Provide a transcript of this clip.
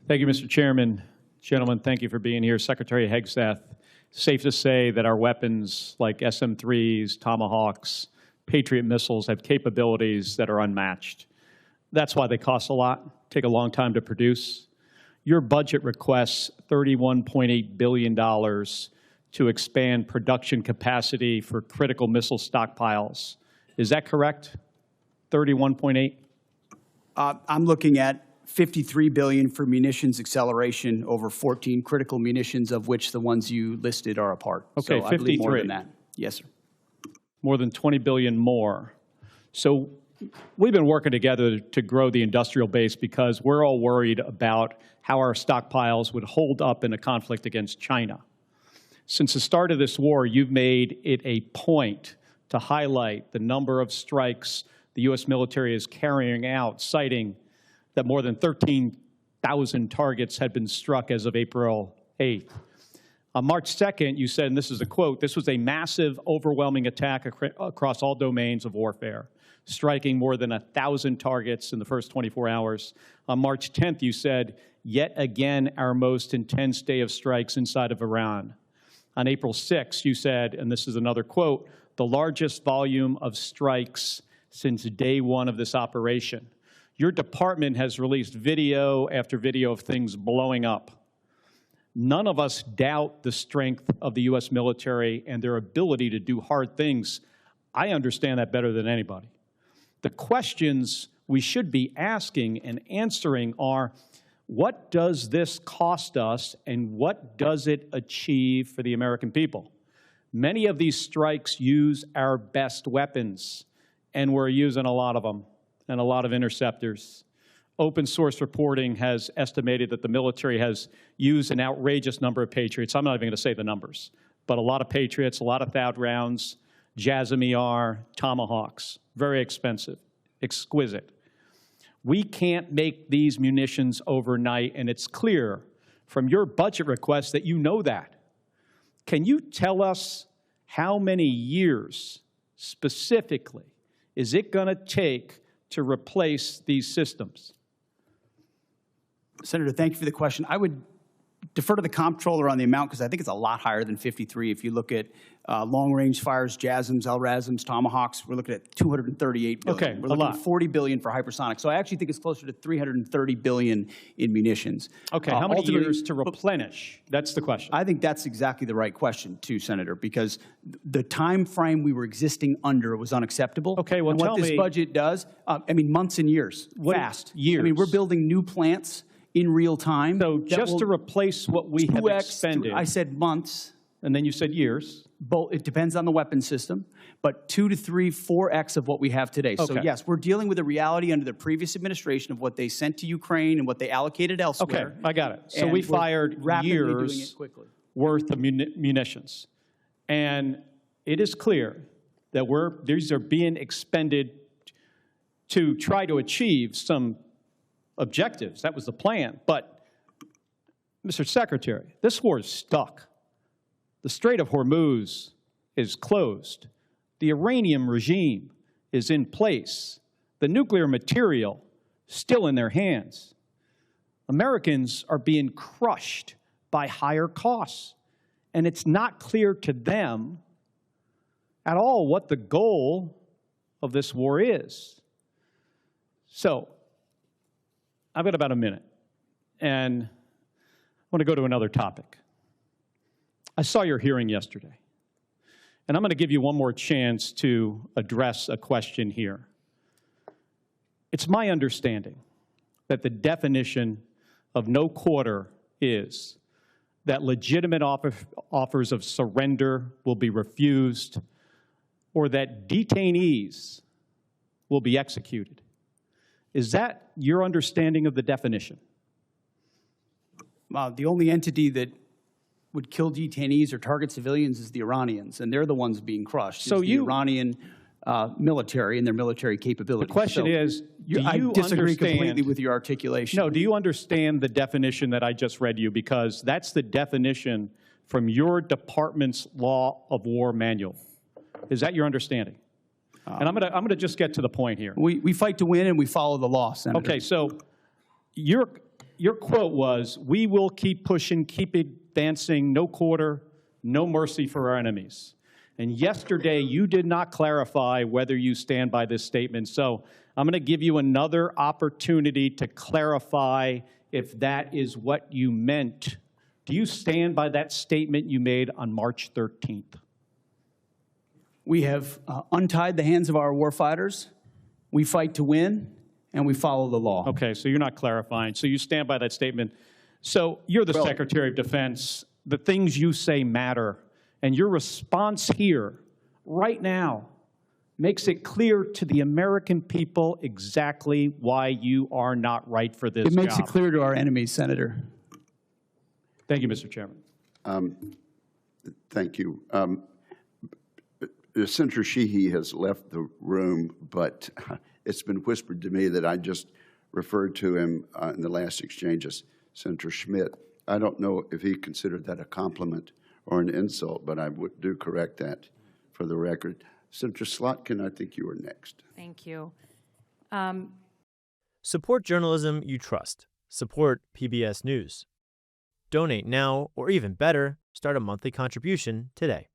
Thank you, Mr. Chairman. Gentlemen, thank you for being here. Secretary Hegseth, safe to say that our weapons like SM-3s, Tomahawks, Patriot missiles have capabilities that are unmatched. That's why they cost a lot, take a long time to produce. Your budget requests $31.8 billion to expand production capacity for critical missile stockpiles. Is that correct? 31.8? I'm looking at $53 billion for munitions acceleration over 14 critical munitions, of which the ones you listed are a part. Okay, so 53. I believe more than that. Yes, sir. More than 20 billion more. So we've been working together to grow the industrial base because we're all worried about how our stockpiles would hold up in a conflict against China. Since the start of this war, you've made it a point to highlight the number of strikes the U.S. military is carrying out, citing that more than 13,000 targets had been struck as of April 8th. On March 2nd, you said, and this is a quote, "This was a massive, overwhelming attack across all domains of warfare, striking more than 1,000 targets in the first 24 hours. On March 10th, you said, "Yet again, our most intense day of strikes inside of Iran." On April 6th, you said, and this is another quote, "The largest volume of strikes since day one of this operation." Your department has released video after video of things blowing up. None of us doubt the strength of the U.S. military and their ability to do hard things. I understand that better than anybody. The questions we should be asking and answering are, what does this cost us and what does it achieve for the American people? Many of these strikes use our best weapons, and we're using a lot of them and a lot of interceptors. Open source reporting has estimated that the military has used an outrageous number of Patriots. I'm not even going to say the numbers, but a lot of Patriots, a lot of THAAD rounds, JASSM-ER, Tomahawks, very expensive, exquisite. We can't make these munitions overnight, and it's clear from your budget request that you know that. Can you tell us how many years specifically is it going to take to replace these systems? Senator, thank you for the question. I would defer to the comptroller on the amount because I think it's a lot higher than 53. If you look at long-range fires, JASSMs, LRASMs, Tomahawks, we're looking at $238 billion. Okay, we're looking at $40 billion for hypersonic. So I actually think it's closer to $330 billion in munitions. Okay, how many years to replenish? That's the question. I think that's exactly the right question, too, Senator, because the time frame we were existing under was unacceptable. Okay, well, and what this budget does, I mean, months and years, fast. Years. I mean, we're building new plants in real time. So just to replace what we have expended. I said months. And then you said years. Both, it depends on the weapon system, but 2 to 3, 4x of what we have today. Okay. So yes, we're dealing with a reality under the previous administration of what they sent to Ukraine and what they allocated elsewhere. Okay, I got it. So we fired years worth of munitions. And it is clear that these are being expended to try to achieve some objectives. That was the plan. But, Mr. Secretary, this war is stuck. The Strait of Hormuz is closed. The Iranian regime is in place. The nuclear material still in their hands. Americans are being crushed by higher costs. And it's not clear to them at all what the goal of this war is. So, I've got about a minute, and I want to go to another topic. I saw your hearing yesterday, and I'm going to give you one more chance to address a question here. It's my understanding that the definition of no quarter is that legitimate offers of surrender will be refused or that detainees will be executed. Is that your understanding of the definition? The only entity that would kill detainees or target civilians is the Iranians, and they're the ones being crushed. So the Iranian military and their military capabilities. The question is, I disagree completely with your articulation. No, do you understand the definition that I just read you? Because that's the definition from your department's Law of War manual. Is that your understanding? And I'm going to just get to the point here. We fight to win and we follow the law, Senator. Okay, so your your quote was, "We will keep pushing, keep advancing, no quarter, no mercy for our enemies." And yesterday, you did not clarify whether you stand by this statement. So I'm going to give you another opportunity to clarify if that is what you meant. Do you stand by that statement you made on March 13th? We have untied the hands of our warfighters. We fight to win, and we follow the law. Okay, so you're not clarifying. So you stand by that statement. So you're the Secretary of Defense. The things you say matter. And your response here, right now, makes it clear to the American people exactly why you are not right for this job. It makes it clear to our enemies, Senator. Thank you, Mr. Chairman. Thank you. Senator Sheehy has left the room, but it's been whispered to me that I just referred to him in the last exchange as Senator Schmidt. I don't know if he considered that a compliment or an insult, but I do correct that for the record. Senator Slotkin, I think you were next. Thank you. Support journalism you trust. Support PBS News. Donate now, or even better, start a monthly contribution today.